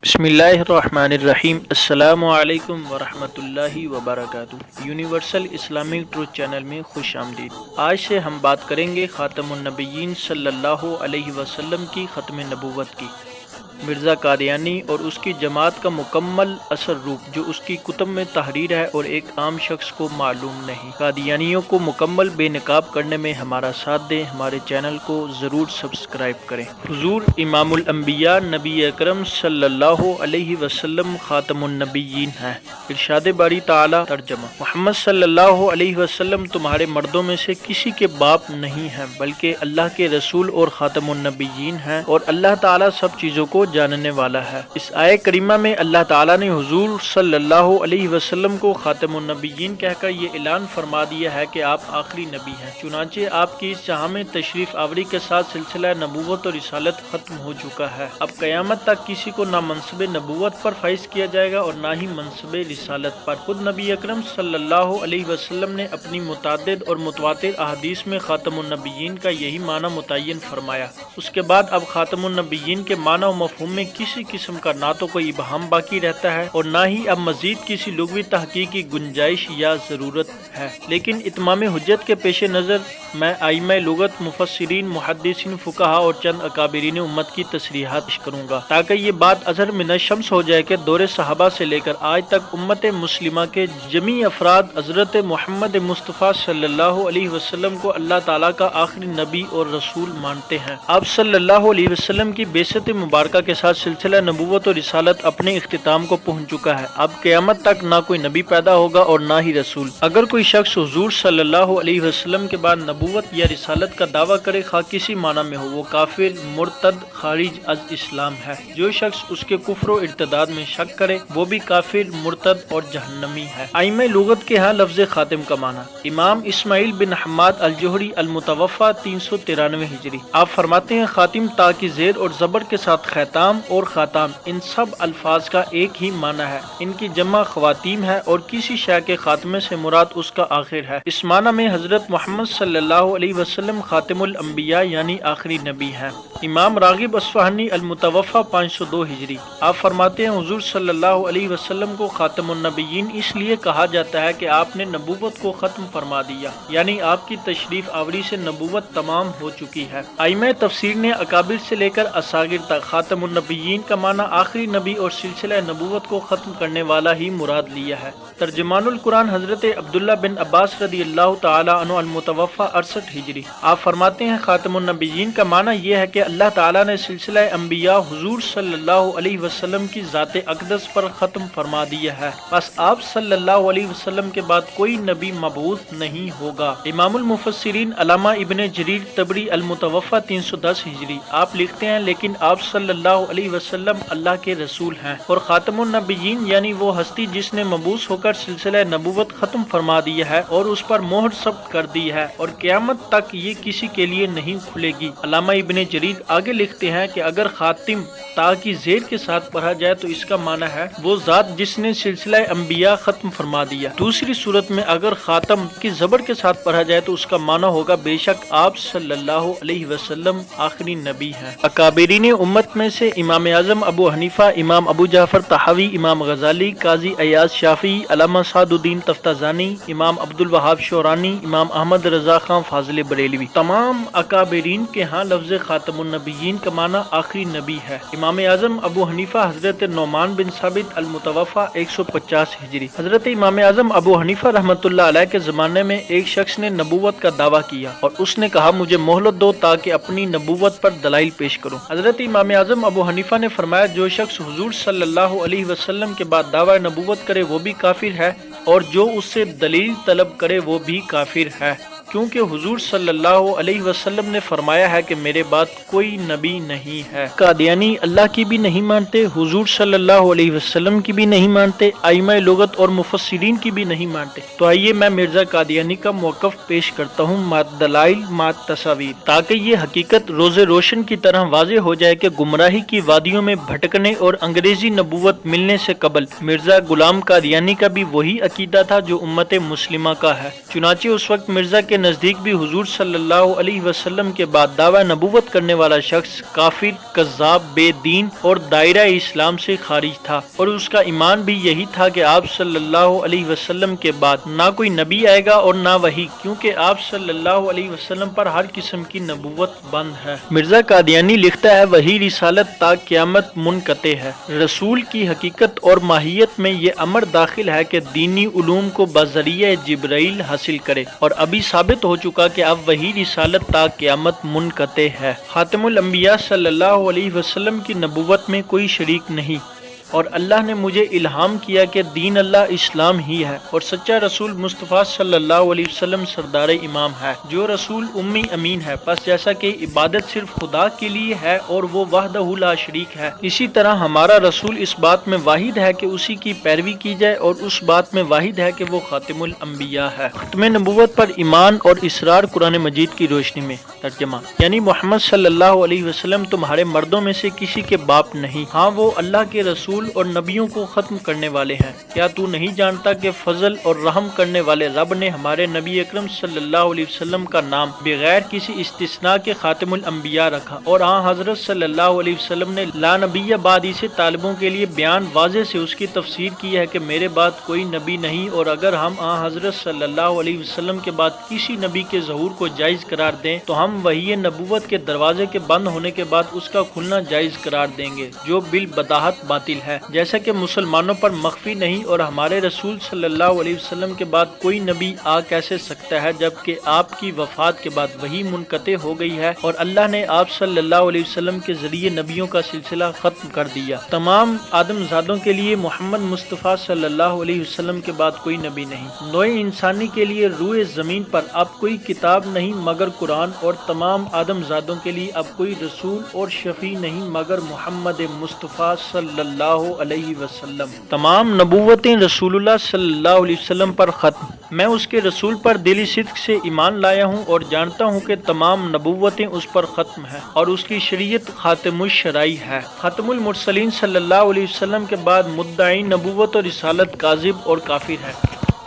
بسم اللہ الرحمن الرحیم۔ السلام علیکم ورحمۃ اللہ وبرکاتہ۔ یونیورسل اسلامک ٹروتھ چینل میں خوش آمدید۔ آج سے ہم بات کریں گے خاتم النبیین صلی اللہ علیہ وسلم کی ختم نبوت کی۔ مرزا قادیانی اور اس کی جماعت کا مکمل اثر روپ جو اس کی کتب میں تحریر ہے اور ایک عام شخص کو معلوم نہیں۔ قادیانیوں کو مکمل بے نقاب کرنے میں ہمارا ساتھ دیں، ہمارے چینل کو ضرور سبسکرائب کریں۔ حضور امام الانبیاء نبی اکرم صلی اللہ علیہ وسلم خاتم النبیین ہیں۔ ارشاد باری تعالی ترجمہ: محمد صلی اللہ علیہ وسلم تمہارے مردوں میں سے کسی کے باپ نہیں ہیں بلکہ اللہ کے رسول اور خاتم النبیین ہیں، اور اللہ تعالی سب چیزوں کو جاننے والا ہے۔ اس آیت کریمہ میں اللہ تعالیٰ نے حضور صلی اللہ علیہ وسلم کو خاتم النبیین کہہ کر یہ اعلان فرما دیا ہے کہ آپ آخری نبی ہیں۔ چنانچہ آپ کی اس جہاں میں تشریف آوری کے ساتھ سلسلہ نبوت اور رسالت ختم ہو چکا ہے۔ اب قیامت تک کسی کو نہ منصب نبوت پر فائز کیا جائے گا اور نہ ہی منصب رسالت پر۔ خود نبی اکرم صلی اللہ علیہ وسلم نے اپنی متعدد اور متواتر احادیث میں خاتم النبیین کا یہی معنی متعین فرمایا۔ اس کے بعد اب خاتم النبیین کے معنی و مفہوم میں کسی قسم کا نہ تو کوئی ابہام باقی رہتا ہے اور نہ ہی اب مزید کسی لغوی تحقیق کی گنجائش یا ضرورت ہے۔ لیکن اتمام حجت کے پیش نظر میں ائمہ لغت، مفسرین، محدثین، فقہا اور چند اکابرین امت کی تصریحات پیش کروں گا تاکہ یہ بات اظہر من الشمس ہو جائے کہ دور صحابہ سے لے کر آج تک امت مسلمہ کے جمیع افراد حضرت محمد مصطفیٰ صلی اللہ علیہ وسلم کو اللہ تعالیٰ کا آخری نبی اور رسول مانتے ہیں۔ آپ صلی اللہ علیہ وسلم کی بعثت مبارکہ کے ساتھ سلسلہ نبوت اور رسالت اپنے اختتام کو پہنچ چکا ہے۔ اب قیامت تک نہ کوئی نبی پیدا ہوگا اور نہ ہی رسول۔ اگر کوئی شخص حضور صلی اللہ علیہ وسلم کے بعد نبوت یا رسالت کا دعویٰ کرے، خواہ کسی معنی میں ہو، وہ کافر، مرتد، خارج از اسلام ہے۔ جو شخص اس کے کفر و ارتداد میں شک کرے وہ بھی کافر، مرتد اور جہنمی ہے۔ ائمہ لغت کے ہاں لفظ خاتم کا معنی: امام اسماعیل بن حماد الجوہری المتوفی 393 ہجری، آپ فرماتے ہیں خاتم تا کی زیر اور زبر کے ساتھ خیتام اور خاتام، ان سب الفاظ کا ایک ہی معنی ہے۔ ان کی جمع خواتیم ہے اور کسی شے کے خاتمے سے مراد اس کا آخر ہے۔ اس معنی میں حضرت محمد صلی اللہ علیہ وسلم خاتم الانبیاء یعنی آخری نبی ہیں۔ امام راغب اصفہانی المتوفی 502 ہجری، آپ فرماتے ہیں حضور صلی اللہ علیہ وسلم کو خاتم النبیین اس لیے کہا جاتا ہے کہ آپ نے نبوت کو ختم فرما دیا، یعنی آپ کی تشریف آوری سے نبوت تمام ہو چکی ہے۔ ائمہ تفسیر نے اکابر سے لے کر اصاغر تک خاتم النبیین کا معنی آخری نبی اور سلسلہ نبوت کو ختم کرنے والا ہی مراد لیا ہے۔ ترجمان القرآن حضرت عبداللہ بن عباس رضی اللہ تعالی عنہ المتوفی 68 ہجری، آپ فرماتے ہیں خاتم النبیین کا معنی یہ ہے کہ اللہ تعالیٰ نے سلسلہ انبیاء حضور صلی اللہ علیہ وسلم کی ذات اقدس پر ختم فرما دیا ہے، بس آپ صلی اللہ علیہ وسلم کے بعد کوئی نبی مبعوث نہیں ہوگا۔ امام المفسرین علامہ ابن جریر طبری المتوفی 310 ہجری، آپ لکھتے ہیں لیکن آپ صلی اللہ علیہ وسلم اللہ کے رسول ہیں اور خاتم النبیین یعنی وہ ہستی جس نے مبعوث ہو کر سلسلہ نبوت ختم فرما دیا ہے اور اس پر مہر ثبت کر دی ہے اور قیامت تک یہ کسی کے لیے نہیں کھلے گی۔ علامہ ابن جریر آگے لکھتے ہیں کہ اگر خاتم تا کی زیر کے ساتھ پڑھا جائے تو اس کا معنی ہے وہ ذات جس نے سلسلہ انبیاء ختم فرما دیا۔ دوسری صورت میں اگر خاتم کی زبر کے ساتھ پڑھا جائے تو اس کا معنی ہوگا بے شک آپ صلی اللہ علیہ وسلم آخری نبی ہیں۔ اکابرین امت میں سے امام اعظم ابو حنیفہ، امام ابو جعفر طحاوی، امام غزالی، قاضی ایاز شافعی، علامہ سعد الدین تفتازانی، امام عبد الوہاب شورانی، امام احمد رضا خان فاضل بریلوی، تمام اکابرین کے ہاں لفظ خاتم النبیین کا معنی آخری نبی ہے۔ امام اعظم ابو حنیفہ حضرت نعمان بن ثابت المتوفی 150 ہجری، حضرت امام اعظم ابو حنیفہ رحمۃ اللہ علیہ کے زمانے میں ایک شخص نے نبوت کا دعویٰ کیا اور اس نے کہا مجھے مہلت دو تاکہ اپنی نبوت پر دلائل پیش کروں۔ حضرت امام اعظم ابو حنیفہ نے فرمایا جو شخص حضور صلی اللہ علیہ وسلم کے بعد دعویٰ نبوت کرے وہ بھی کافر ہے اور جو اس سے دلیل طلب کرے وہ بھی کافر ہے، کیونکہ حضور صلی اللہ علیہ وسلم نے فرمایا ہے کہ میرے بعد کوئی نبی نہیں ہے۔ قادیانی اللہ کی بھی نہیں مانتے، حضور صلی اللہ علیہ وسلم کی بھی نہیں مانتے، ائمہ لغت اور مفسرین کی بھی نہیں مانتے۔ تو آئیے میں مرزا قادیانی کا موقف پیش کرتا ہوں مات دلائل مات تصاویر، تاکہ یہ حقیقت روز روشن کی طرح واضح ہو جائے کہ گمراہی کی وادیوں میں بھٹکنے اور انگریزی نبوت ملنے سے قبل مرزا غلام قادیانی کا بھی وہی عقیدہ تھا جو امت مسلمہ کا ہے۔ چنانچہ اس وقت مرزا کے کے نزدیک بھی حضور صلی اللہ علیہ وسلم کے بعد دعوی نبوت کرنے والا شخص کافر، کذاب، بے دین اور دائرہ اسلام سے خارج تھا، اور اس کا ایمان بھی یہی تھا کہ آپ صلی اللہ علیہ وسلم کے بعد نہ کوئی نبی آئے گا اور نہ وحی، کیونکہ آپ صلی اللہ علیہ وسلم پر ہر قسم کی نبوت بند ہے۔ مرزا قادیانی لکھتا ہے، وحی رسالت تا قیامت منقطع ہے۔ رسول کی حقیقت اور ماہیت میں یہ امر داخل ہے کہ دینی علوم کو بذریعہ جبرائیل حاصل کرے، اور ابھی ثابت ہو چکا کہ اب وحی رسالت تا قیامت منقطع ہے۔ خاتم الانبیاء صلی اللہ علیہ وسلم کی نبوت میں کوئی شریک نہیں، اور اللہ نے مجھے الہام کیا کہ دین اللہ اسلام ہی ہے، اور سچا رسول مصطفیٰ صلی اللہ علیہ وسلم سردار امام ہے، جو رسول امی امین ہے۔ پس جیسا کہ عبادت صرف خدا کے لیے ہے اور وہ وحدہ لا شریک ہے، اسی طرح ہمارا رسول اس بات میں واحد ہے کہ اسی کی پیروی کی جائے، اور اس بات میں واحد ہے کہ وہ خاتم الانبیاء ہے۔ ختم نبوت پر ایمان اور اصرار قرآن مجید کی روشنی میں۔ ترجمہ یعنی محمد صلی اللہ علیہ وسلم تمہارے مردوں میں سے کسی کے باپ نہیں، ہاں وہ اللہ کے رسول اور نبیوں کو ختم کرنے والے ہیں۔ کیا تو نہیں جانتا کہ فضل اور رحم کرنے والے رب نے ہمارے نبی اکرم صلی اللہ علیہ وسلم کا نام بغیر کسی استثناء کے خاتم الانبیاء رکھا، اور حضرت صلی اللہ علیہ وسلم نے لا نبی بعدی سے طالبوں کے لیے بیان واضح سے اس کی تفسیر کی ہے کہ میرے بعد کوئی نبی نہیں، اور اگر ہم حضرت صلی اللہ علیہ وسلم کے بعد کسی نبی کے ظہور کو جائز قرار دیں تو ہم وحی نبوت کے دروازے کے بند ہونے کے بعد اس کا کھلنا جائز قرار دیں گے، جو بالبداہت باطل ہے، جیسا کہ مسلمانوں پر مخفی نہیں، اور ہمارے رسول صلی اللہ علیہ وسلم کے بعد کوئی نبی آ کیسے سکتا ہے جبکہ آپ کی وفات کے بعد وحی منقطع ہو گئی ہے، اور اللہ نے آپ صلی اللہ علیہ وسلم کے ذریعے نبیوں کا سلسلہ ختم کر دیا۔ تمام آدم زادوں کے لیے محمد مصطفیٰ صلی اللہ علیہ وسلم کے بعد کوئی نبی نہیں۔ نوع انسانی کے لیے روئے زمین پر اب کوئی کتاب نہیں مگر قرآن، اور تمام آدم زادوں کے لیے اب کوئی رسول اور شفیع نہیں مگر محمد مصطفیٰ صلی اللہ علیہ وسلم۔ تمام نبوتیں رسول اللہ صلی اللہ علیہ وسلم پر ختم۔ میں اس کے رسول پر دلی صدق سے ایمان لایا ہوں اور جانتا ہوں کہ تمام نبوتیں اس پر ختم ہیں، اور اس کی شریعت خاتم الشرائع ہے۔ ختم المرسلین صلی اللہ علیہ وسلم کے بعد مدعی نبوت اور رسالت کاذب اور کافر ہے۔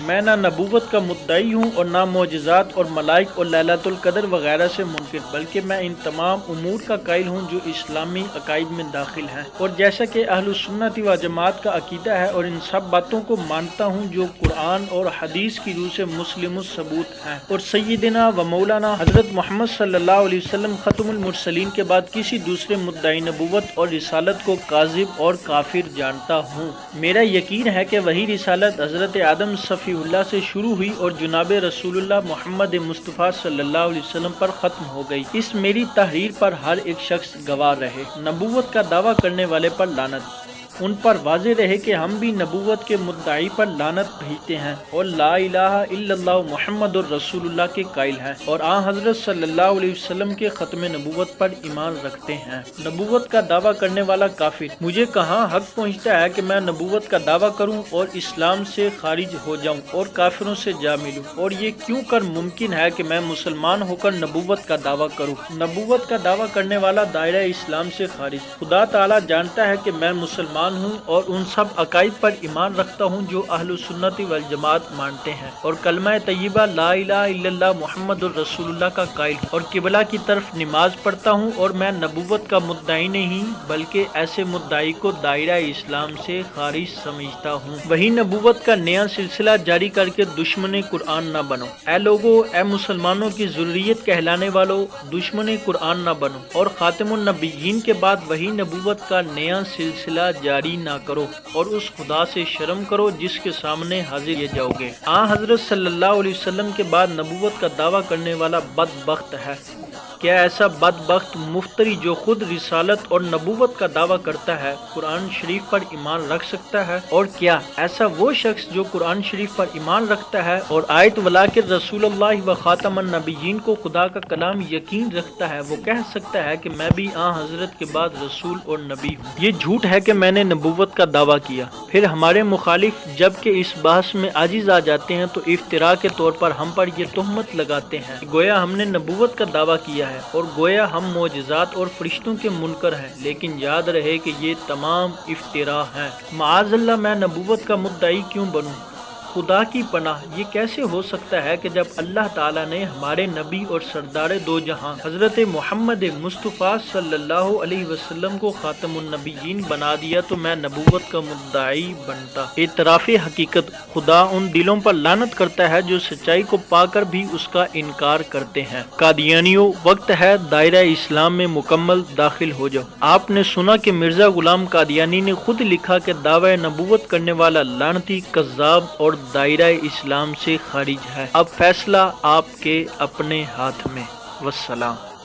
میں نہ نبوت کا مدعی ہوں اور نہ معجزات اور ملائک اور لیلۃ القدر وغیرہ سے منکر، بلکہ میں ان تمام امور کا قائل ہوں جو اسلامی عقائد میں داخل ہیں، اور جیسا کہ اہل سنت و جماعت کا عقیدہ ہے، اور ان سب باتوں کو مانتا ہوں جو قرآن اور حدیث کی روح سے مسلم الثبوت ہیں، اور سیدنا و مولانا حضرت محمد صلی اللہ علیہ وسلم ختم المرسلین کے بعد کسی دوسرے مدعی نبوت اور رسالت کو کاذب اور کافر جانتا ہوں۔ میرا یقین ہے کہ وہی رسالت حضرت آدم صفی اللہ سے شروع ہوئی اور جناب رسول اللہ محمد مصطفیٰ صلی اللہ علیہ وسلم پر ختم ہو گئی۔ اس میری تحریر پر ہر ایک شخص گواہ رہے۔ نبوت کا دعویٰ کرنے والے پر لعنت۔ ان پر واضح رہے کہ ہم بھی نبوت کے مدعی پر لعنت بھیجتے ہیں اور لا الہ الا اللہ محمد الرسول اللہ کے قائل ہیں، اور حضرت صلی اللہ علیہ وسلم کے ختم نبوت پر ایمان رکھتے ہیں۔ نبوت کا دعویٰ کرنے والا کافر۔ مجھے کہاں حق پہنچتا ہے کہ میں نبوت کا دعویٰ کروں اور اسلام سے خارج ہو جاؤں اور کافروں سے جا ملوں، اور یہ کیوں کر ممکن ہے کہ میں مسلمان ہو کر نبوت کا دعویٰ کروں؟ نبوت کا دعویٰ کرنے والا دائرہ اسلام سے خارج۔ خدا تعالیٰ جانتا ہے کہ میں مسلمان ہوں اور ان سب عقائد پر ایمان رکھتا ہوں جو اہل سنت والجماعت مانتے ہیں، اور کلمہ طیبہ لا الہ الا اللہ محمد الرسول اللہ کا قائل ہوں، اور قبلہ کی طرف نماز پڑھتا ہوں، اور میں نبوت کا مدعی نہیں بلکہ ایسے مدعی کو دائرہ اسلام سے خارج سمجھتا ہوں۔ وہی نبوت کا نیا سلسلہ جاری کر کے دشمن قرآن نہ بنو۔ اے لوگو، اے مسلمانوں کی ذریت کہلانے والو، دشمن قرآن نہ بنو، اور خاتم النبیین کے بعد وہی نبوت کا نیا سلسلہ جاری نہ کرو، اور اس خدا سے شرم کرو جس کے سامنے حاضر کیے جاؤ گے۔ حضرت صلی اللہ علیہ وسلم کے بعد نبوت کا دعویٰ کرنے والا بدبخت ہے۔ کیا ایسا بدبخت مفتری جو خود رسالت اور نبوت کا دعویٰ کرتا ہے قرآن شریف پر ایمان رکھ سکتا ہے؟ اور کیا ایسا وہ شخص جو قرآن شریف پر ایمان رکھتا ہے اور آیت ولاکر رسول اللہ و خاتم النبیین کو خدا کا کلام یقین رکھتا ہے، وہ کہہ سکتا ہے کہ میں بھی حضرت کے بعد رسول اور نبی ہوں؟ یہ جھوٹ ہے کہ میں نے نبوت کا دعویٰ کیا۔ پھر ہمارے مخالف جب کہ اس بحث میں عاجز آ جاتے ہیں تو افتراء کے طور پر ہم پر یہ تہمت لگاتے ہیں گویا ہم نے نبوت کا دعویٰ کیا ہے اور گویا ہم معجزات اور فرشتوں کے منکر ہیں، لیکن یاد رہے کہ یہ تمام افتراء ہیں۔ معاذ اللہ، میں نبوت کا مدعی کیوں بنوں؟ خدا کی پناہ، یہ کیسے ہو سکتا ہے کہ جب اللہ تعالیٰ نے ہمارے نبی اور سردار دو جہاں حضرت محمد مصطفیٰ صلی اللہ علیہ وسلم کو خاتم النبیین بنا دیا تو میں نبوت کا مدعی بنتا۔ اعتراف حقیقت، خدا ان دلوں پر لعنت کرتا ہے جو سچائی کو پا کر بھی اس کا انکار کرتے ہیں۔ قادیانیوں، وقت ہے دائرہ اسلام میں مکمل داخل ہو جاؤ۔ آپ نے سنا کہ مرزا غلام قادیانی نے خود لکھا کہ دعوی نبوت کرنے والا لعنتی، کذاب اور دائرہ اسلام سے خارج ہے۔ اب فیصلہ آپ کے اپنے ہاتھ میں۔ والسلام۔